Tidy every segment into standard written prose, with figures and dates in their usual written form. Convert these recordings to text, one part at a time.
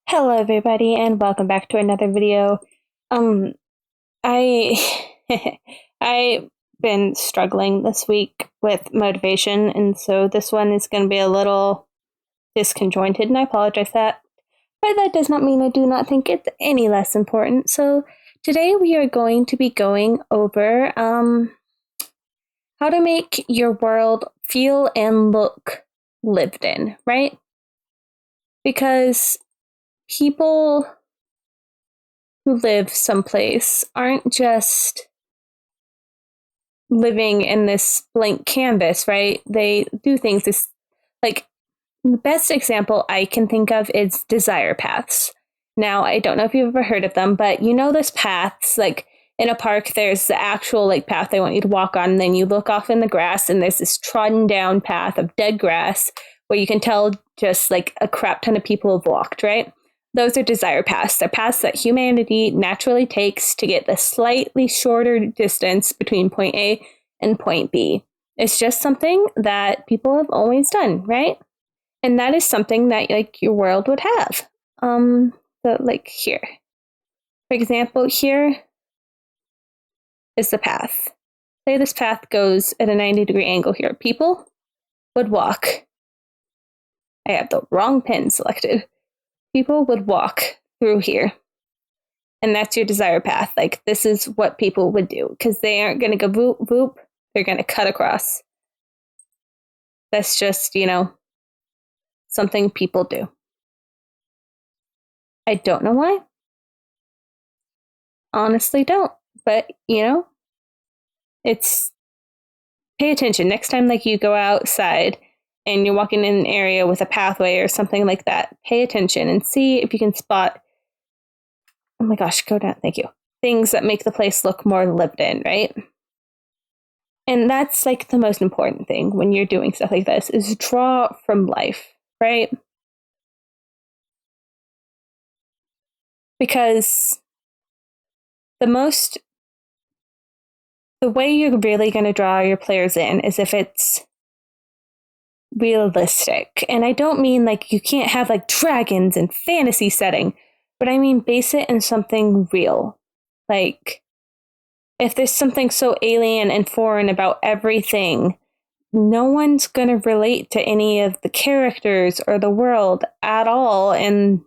Hello everybody and welcome back to another video. I I've been struggling this week with motivation, and so this one is going to be a little disconjointed, and I apologize for that. But that does not mean I do not think it's any less important. So today we are going to be going over how to make your world feel and look lived in, right? Because people who live someplace aren't just living in this blank canvas, right? They do things this, like, the best example I can think of is desire paths. Now, I don't know if you've ever heard of them, but you know, there's paths like in a park, there's the actual like path they want you to walk on, and then you look off in the grass and there's this trodden down path of dead grass where you can tell just like a crap ton of people have walked, right? Those are desire paths. They're paths that humanity naturally takes to get the slightly shorter distance between point A and point B. It's just something that people have always done, right? And that is something that like your world would have. So like here, for example, here is the path. Say this path goes at a 90-degree angle here. People would walk. I have the wrong pen selected. People would walk through here. And that's your desire path. Like, this is what people would do, because they aren't going to go voop, voop. They're going to cut across. That's just, something people do. I don't know why. Honestly, don't. But, it's, pay attention. Next time, like, you go outside and you're walking in an area with a pathway or something like that, pay attention and see if you can spot, oh my gosh, go down, thank you, things that make the place look more lived in, right? And that's like the most important thing when you're doing stuff like this, is draw from life, right? Because the way you're really going to draw your players in is if it's realistic. And I don't mean like you can't have like dragons and fantasy setting, but I mean base it in something real. Like, if there's something so alien and foreign about everything, no one's going to relate to any of the characters or the world at all. And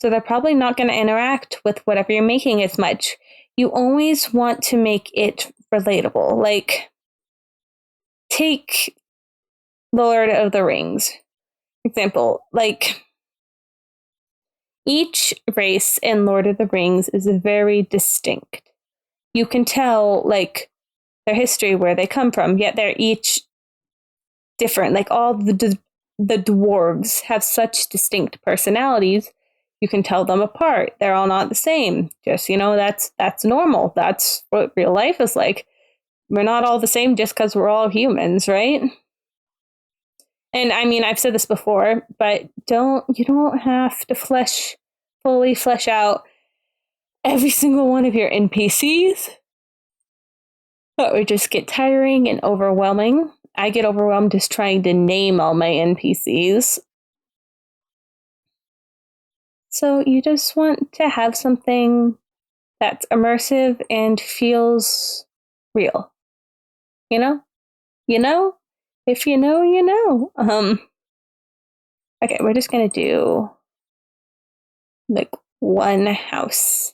so they're probably not going to interact with whatever you're making as much. You always want to make it relatable. Like, take Lord of the Rings example. Like, each race in Lord of the Rings is very distinct. You can tell, like, their history, where they come from, yet they're each different. Like, all the dwarves have such distinct personalities. You can tell them apart. They're all not the same. Just, that's normal. That's what real life is like. We're not all the same just because we're all humans, right? And I mean, I've said this before, but you don't have to fully flesh out every single one of your NPCs. That would just get tiring and overwhelming. I get overwhelmed just trying to name all my NPCs. So you just want to have something that's immersive and feels real. You know? If you know, you know. Okay, we're just gonna do like one house.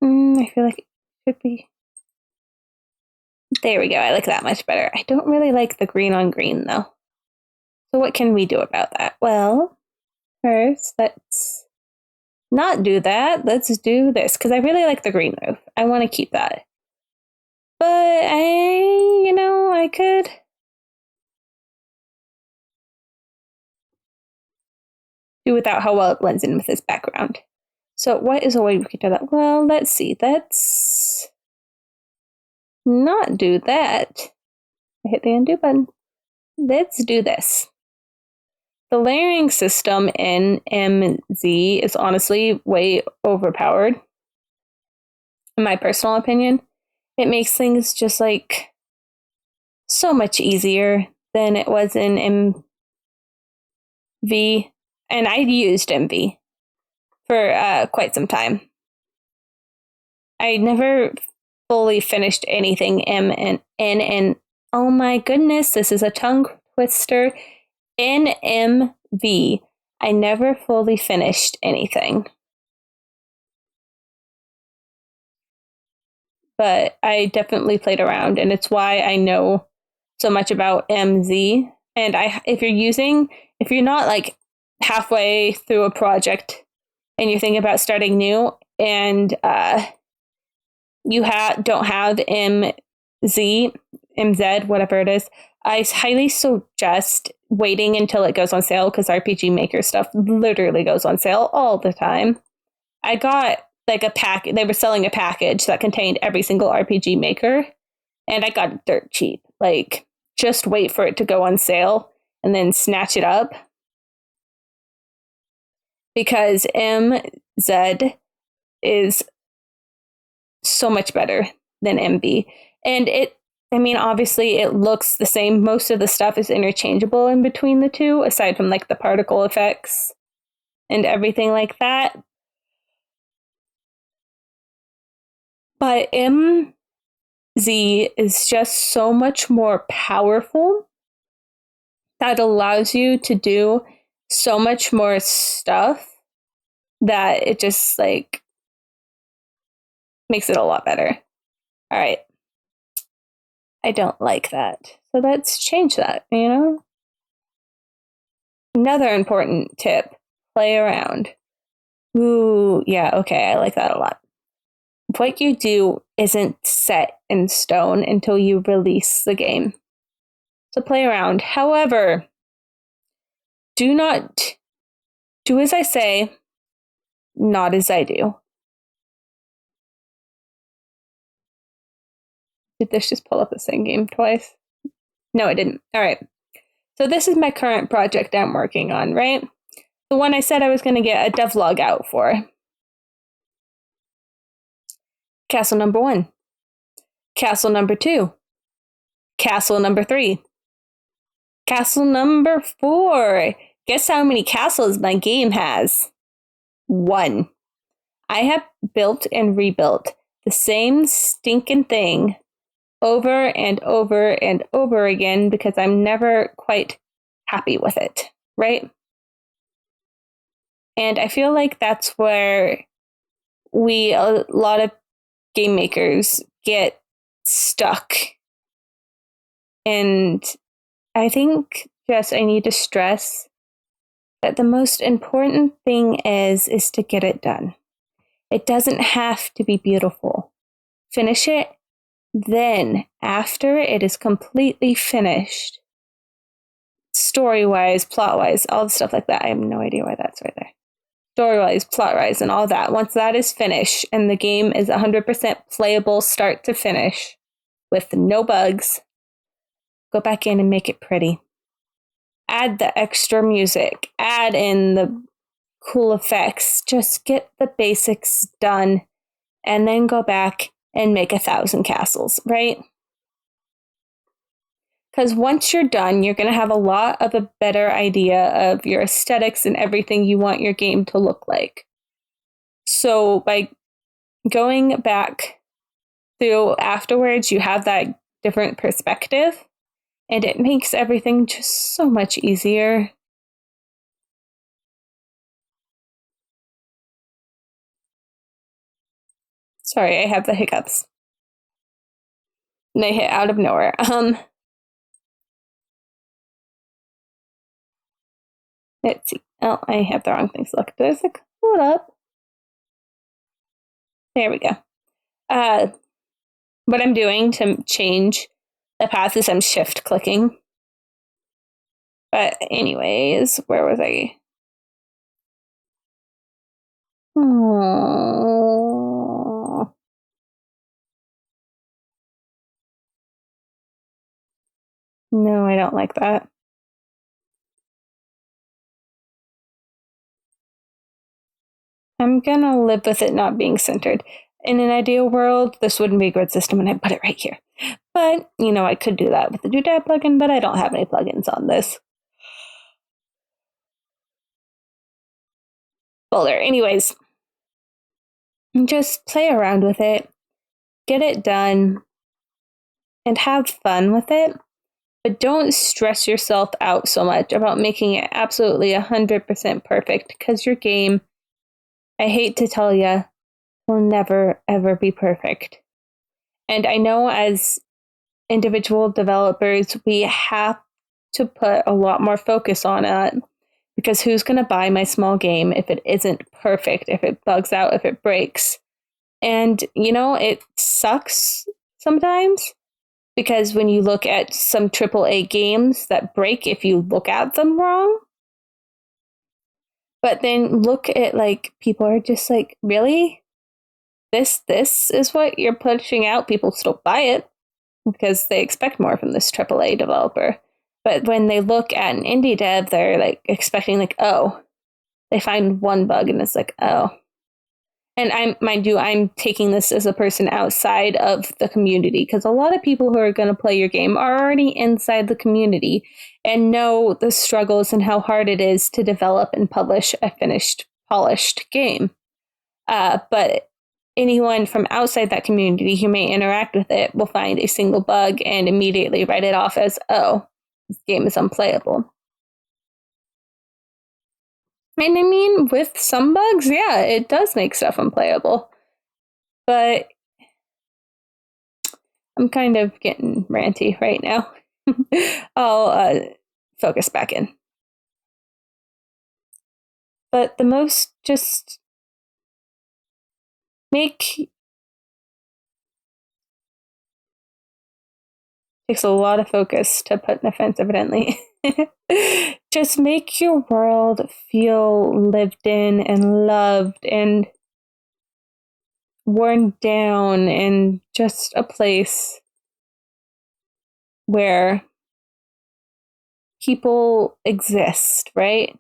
I feel like it should be. There we go. I like that much better. I don't really like the green on green though. So what can we do about that? Well, first, let's not do that. Let's do this, because I really like the green roof. I want to keep that. But I could. Do without how well it blends in with this background. So what is a way we could do that? Well, let's see. Let's not do that. I hit the undo button. Let's do this. the layering system in MZ is honestly way overpowered, in my personal opinion. It makes things just like so much easier than it was in MV. And I used MV for quite some time. I never fully finished anything M and N, and oh my goodness, this is a tongue twister. NMV. I never fully finished anything. But I definitely played around, and it's why I know so much about MZ. And if you're not like halfway through a project and you're thinking about starting new, and you don't have MZ, whatever it is, I highly suggest waiting until it goes on sale because RPG Maker stuff literally goes on sale all the time. I got like a pack. They were selling a package that contained every single RPG Maker, and I got it dirt cheap. Like, just wait for it to go on sale and then snatch it up because MZ is so much better than MB. And obviously it looks the same. Most of the stuff is interchangeable in between the two, aside from like the particle effects and everything like that. But MZ is just so much more powerful that allows you to do so much more stuff that it just like makes it a lot better. All right. I don't like that. So let's change that, Another important tip, play around. Ooh, yeah, okay, I like that a lot. What you do isn't set in stone until you release the game. So play around. However, do not do as I say, not as I do. Did this just pull up the same game twice? No, it didn't. All right. So this is my current project I'm working on, right? The one I said I was going to get a devlog out for. Castle number 1. Castle number 2. Castle number 3. Castle number 4. Guess how many castles my game has? 1. I have built and rebuilt the same stinking thing over and over and over again because I'm never quite happy with it, right? And I feel like that's where a lot of game makers get stuck. And I think just I need to stress that the most important thing is to get it done. It doesn't have to be beautiful. Finish it. Then, after it is completely finished, story-wise, plot-wise, all the stuff like that, I have no idea why that's right there. Story-wise, plot-wise, and all that. Once that is finished and the game is 100% playable start to finish with no bugs, go back in and make it pretty. Add the extra music. Add in the cool effects. Just get the basics done and then go back and make 1,000 castles, right? Because once you're done, you're going to have a lot of a better idea of your aesthetics and everything you want your game to look like. So by going back through afterwards, you have that different perspective, and it makes everything just so much easier. Sorry, I have the hiccups. And they hit out of nowhere. Let's see. Oh, I have the wrong thing selected. There's like, hold up. There we go. What I'm doing to change the path is I'm shift clicking. But anyways, where was I? Oh. No, I don't like that. I'm gonna live with it not being centered. In an ideal world, this wouldn't be a grid system and I'd put it right here. But, I could do that with the doodad plugin, but I don't have any plugins on this folder. Anyways, just play around with it, get it done, and have fun with it. But don't stress yourself out so much about making it absolutely 100% perfect because your game, I hate to tell you, will never, ever be perfect. And I know as individual developers, we have to put a lot more focus on it because who's going to buy my small game if it isn't perfect, if it bugs out, if it breaks? And, it sucks sometimes because when you look at some AAA games that break if you look at them wrong, but then look at people are just like, really? This is what you're pushing out? People still buy it because they expect more from this AAA developer. But when they look at an indie dev, they're expecting oh, they find one bug and it's oh. And I'm taking this as a person outside of the community because a lot of people who are going to play your game are already inside the community and know the struggles and how hard it is to develop and publish a finished, polished game. But anyone from outside that community who may interact with it will find a single bug and immediately write it off as, oh, this game is unplayable. And I mean, with some bugs, yeah, it does make stuff unplayable. But I'm kind of getting ranty right now. I'll focus back in. But the most just make takes a lot of focus to put in offense, evidently. Just make your world feel lived in and loved and worn down and just a place where people exist, right?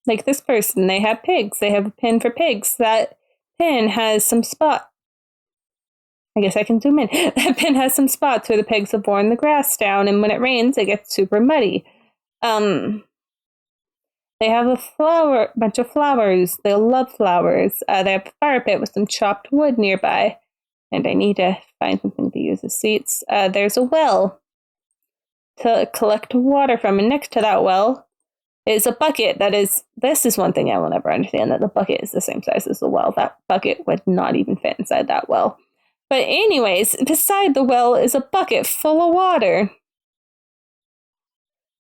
Like this person, they have pigs. They have a pin for pigs. That pin has some spot. I guess I can zoom in. That pin has some spots where the pigs have worn the grass down, and when it rains, it gets super muddy. They have a bunch of flowers. They love flowers. They have a fire pit with some chopped wood nearby, and I need to find something to use as seats. There's a well to collect water from, and next to that well is a bucket this is one thing I will never understand, that the bucket is the same size as the well. That bucket would not even fit inside that well. But anyways, beside the well is a bucket full of water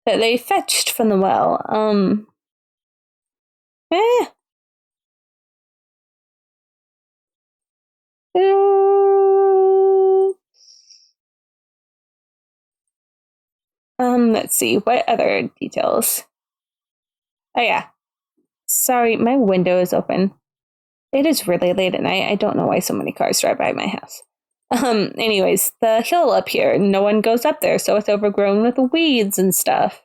that they fetched from the well. Eh. Let's see, what other details? Oh yeah. Sorry, my window is open. It is really late at night. I don't know why so many cars drive by my house. Anyways, the hill up here, no one goes up there, so it's overgrown with weeds and stuff.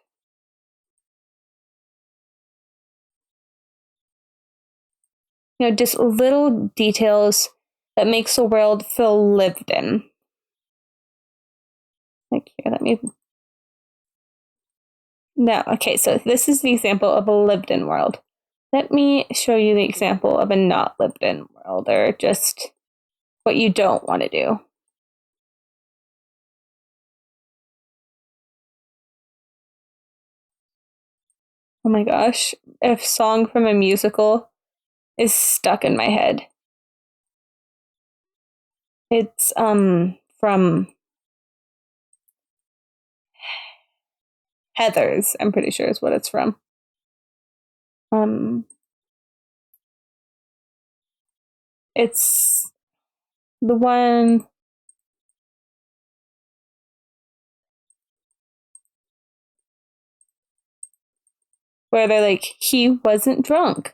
Just little details that makes the world feel lived in. Here, let me. No, okay, so this is the example of a lived in world. Let me show you the example of a not lived in world, or just what you don't want to do. Oh my gosh, a song from a musical is stuck in my head. It's from Heathers, I'm pretty sure is what it's from. It's the one where they're like, he wasn't drunk.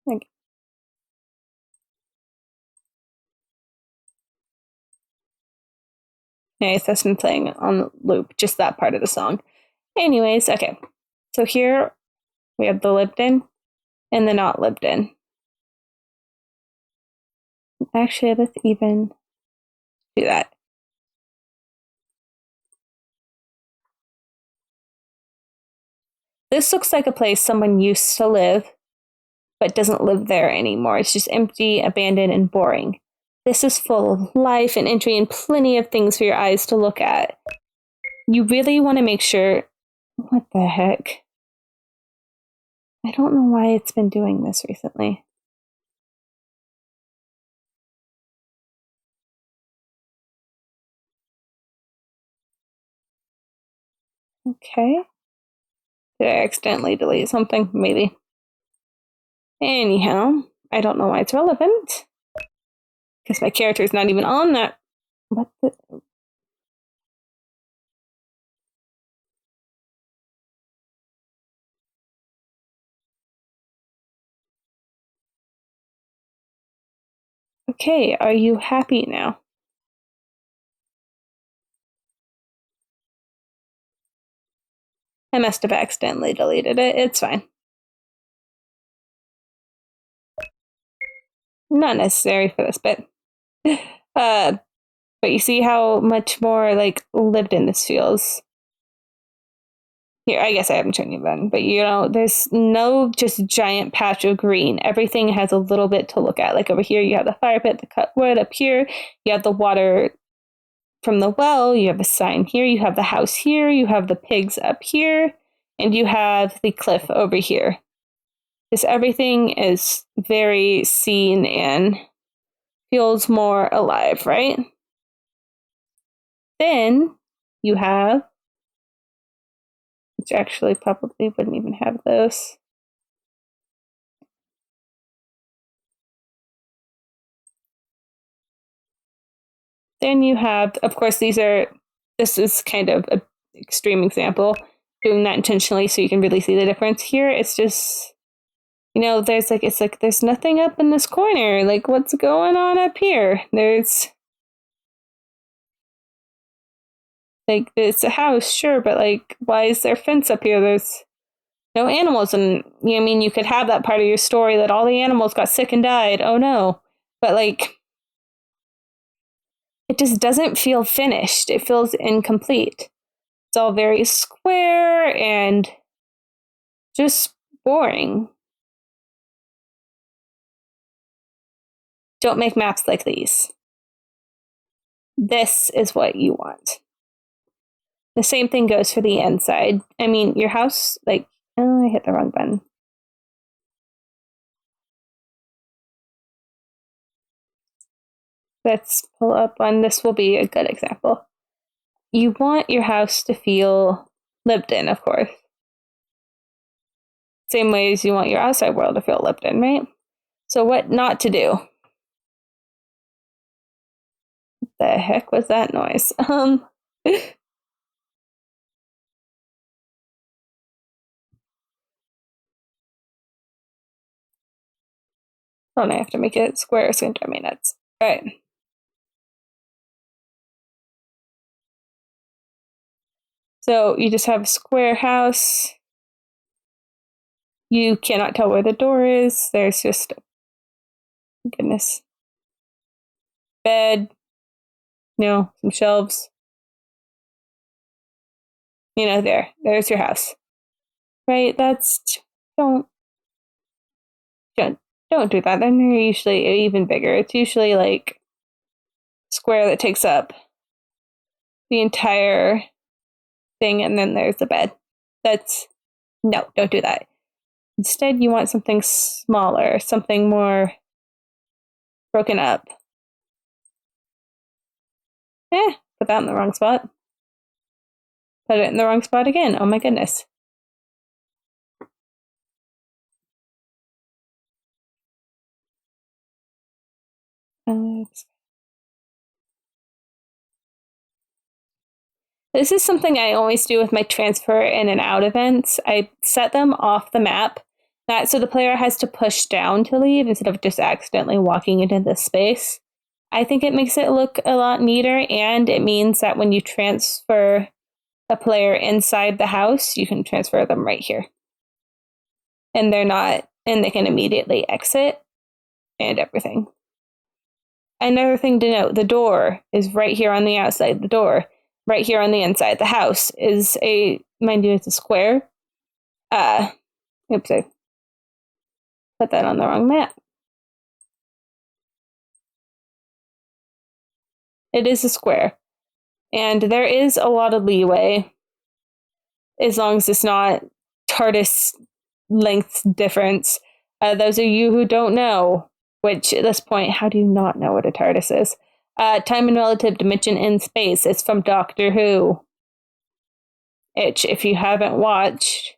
Like, Nice, that's been playing on loop, just that part of the song. Anyways, okay. So here we have the lived in and the not lived in. Actually, let's even do that. This looks like a place someone used to live, but doesn't live there anymore. It's just empty, abandoned, and boring. This is full of life and entry and plenty of things for your eyes to look at. You really want to make sure. What the heck? I don't know why it's been doing this recently. Okay. Did I accidentally delete something? Maybe. Anyhow, I don't know why it's relevant. Because my character is not even on that. What the? Okay, are you happy now? I must have accidentally deleted it. It's fine. Not necessary for this bit. But you see how much more like lived in this feels. Here, I guess I haven't shown you then, but there's no just giant patch of green. Everything has a little bit to look at. Like over here, you have the fire pit, the cut wood. Up here, you have the water from the well. You have a sign here. You have the house here. You have the pigs up here, and you have the cliff over here. Because everything is very seen and feels more alive, right? Then you have, which actually probably wouldn't even have those. Then you have, of course, this is kind of an extreme example, doing that intentionally so you can really see the difference. Here, it's just, there's nothing up in this corner. Like, what's going on up here? There's, like, it's a house, sure, but, like, why is there a fence up here? There's no animals. And, you could have that part of your story that all the animals got sick and died. Oh, no. But, like, it just doesn't feel finished. It feels incomplete. It's all very square and just boring. Don't make maps like these. This is what you want. The same thing goes for the inside. Your house, like, oh, I hit the wrong button. Let's pull up on this, will be a good example. You want your house to feel lived in, of course. Same way as you want your outside world to feel lived in, right? So what not to do? What the heck was that noise? Oh, I have to make it square. It's going to drive me nuts. All right. So you just have a square house. You cannot tell where the door is. There's just, goodness, bed, some shelves. There's your house. Right? Don't do that. Then they're usually even bigger. It's usually like square that takes up the entire thing, and then there's the bed. No, don't do that. Instead, you want something smaller, something more broken up. Put that in the wrong spot. Put it in the wrong spot again. Oh my goodness. This is something I always do with my transfer in and out events. I set them off the map, so the player has to push down to leave instead of just accidentally walking into this space. I think it makes it look a lot neater, and it means that when you transfer a player inside the house, you can transfer them right here. And they can immediately exit and everything. Another thing to note, the door is right here on the outside. The door right here on the inside. The house is mind you, it's a square. Oops, I put that on the wrong map. It is a square. And there is a lot of leeway as long as it's not TARDIS length difference. Those of you who don't know, which at this point, how do you not know what a TARDIS is? Time and relative dimension in space. It's from Doctor Who. If you haven't watched,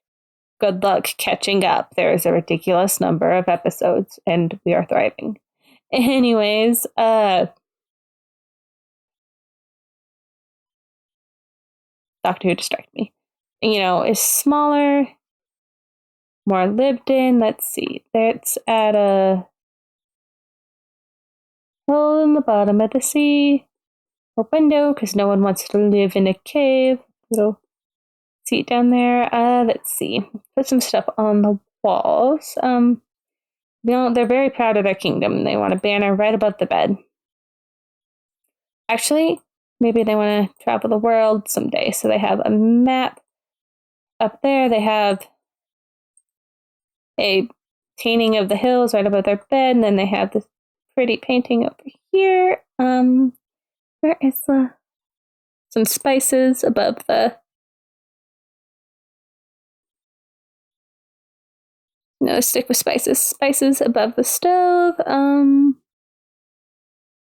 good luck catching up. There is a ridiculous number of episodes, and we are thriving. Anyways, Doctor Who distracted me. Is smaller, more lived in. Let's see. That's at a hole in the bottom of the sea. A window, because no one wants to live in a cave. Little seat down there. Let's see. Put some stuff on the walls. They're very proud of their kingdom. They want a banner right above the bed. Actually, maybe they want to travel the world someday. So they have a map up there. They have a painting of the hills right above their bed, and then they have this pretty painting over here. Where is some spices above the... No, stick with spices. Spices above the stove.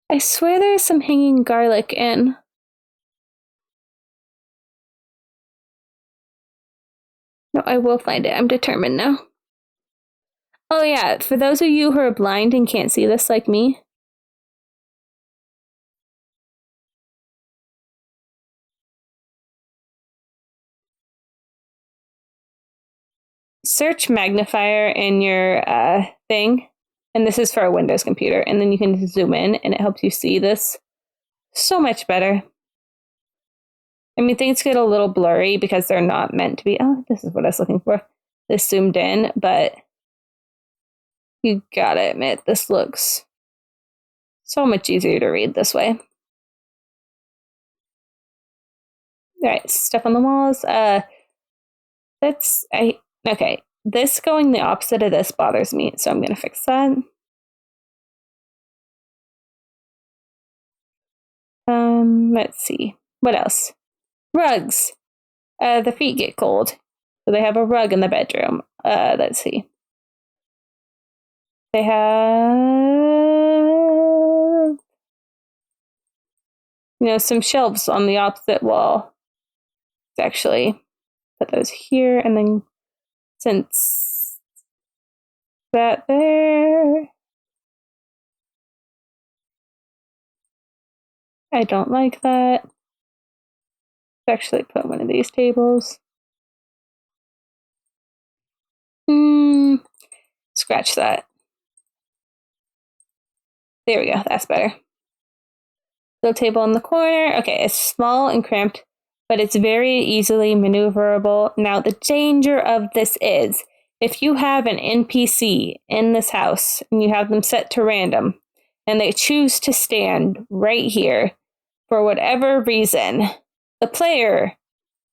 I swear there's some hanging garlic in. No, I will find it. I'm determined now. Oh yeah, for those of you who are blind and can't see this like me, search magnifier in your thing, and this is for a Windows computer, and then you can zoom in, and it helps you see this so much better. I mean, things get a little blurry because they're not meant to be. Oh, this is what I was looking for. This zoomed in, but you gotta admit, this looks so much easier to read this way. All right, stuff on the walls. Okay. This going the opposite of this bothers me, so I'm gonna fix that. Let's see. What else? Rugs. The feet get cold, so they have a rug in the bedroom. Let's see. They have, some shelves on the opposite wall. Let's actually put those here, and then since that there, I don't like that. Let's actually put one of these tables. Scratch that. There we go. That's better. Little table in the corner. Okay, it's small and cramped, but it's very easily maneuverable. Now, the danger of this is if you have an NPC in this house and you have them set to random and they choose to stand right here for whatever reason, the player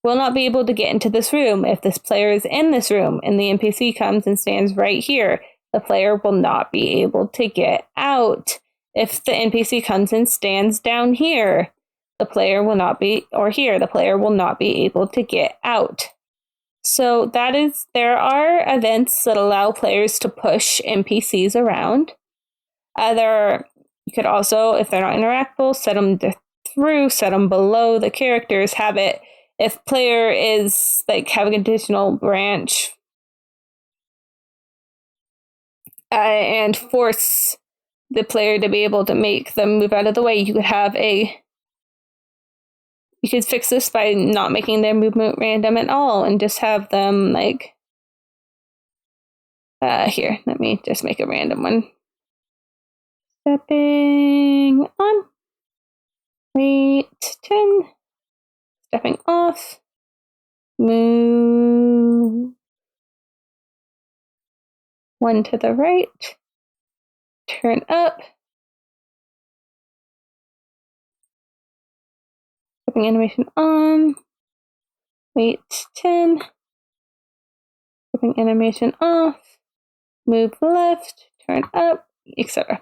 will not be able to get into this room. If this player is in this room and the NPC comes and stands right here, the player will not be able to get out. If the NPC comes and stands down here, the player will not be, or here, the player will not be able to get out. So there are events that allow players to push NPCs around. You could also, if they're not interactable, set them through, set them below the characters, have it, if player is having an additional branch, and force the player to be able to make them move out of the way, you could fix this by not making their movement random at all and just have them here, let me just make a random one. Stepping on. Wait, 10. Stepping off. Move 1 to the right. Turn up. Stepping animation on. Wait, 10. Stepping animation off. Move left. Turn up, etc.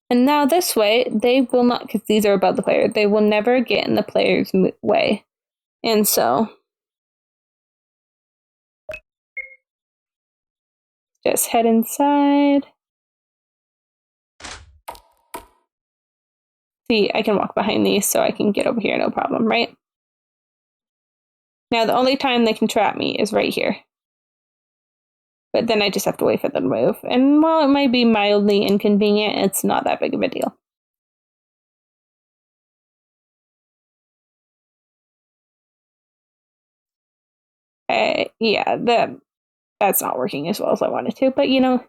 And now this way, they will not, because these are above the player, they will never get in the player's way. And so, just head inside. See, I can walk behind these so I can get over here, no problem, right? Now, the only time they can trap me is right here. But then I just have to wait for them to move. And while it might be mildly inconvenient, it's not that big of a deal. Yeah, that's not working as well as I wanted to. But, you know,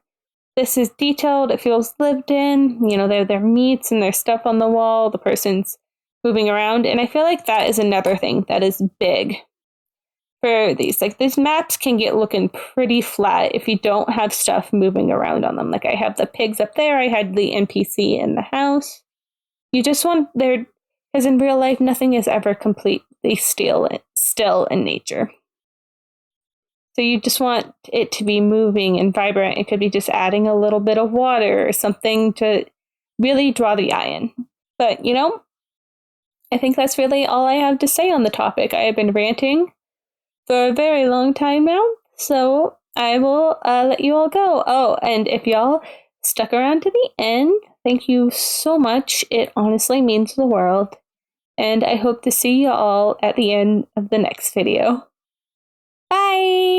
this is detailed. It feels lived in. You know, their meats and their stuff on the wall. The person's moving around. And I feel like that is another thing that is big for these. Like, these maps can get looking pretty flat if you don't have stuff moving around on them. Like, I have the pigs up there. I had the NPC in the house. You just want there, because in real life, nothing is ever completely still in nature. So you just want it to be moving and vibrant. It could be just adding a little bit of water or something to really draw the eye in. But, you know, I think that's really all I have to say on the topic. I have been ranting for a very long time now, so I will let you all go. Oh, and if y'all stuck around to the end, thank you so much. It honestly means the world. And I hope to see you all at the end of the next video. Bye!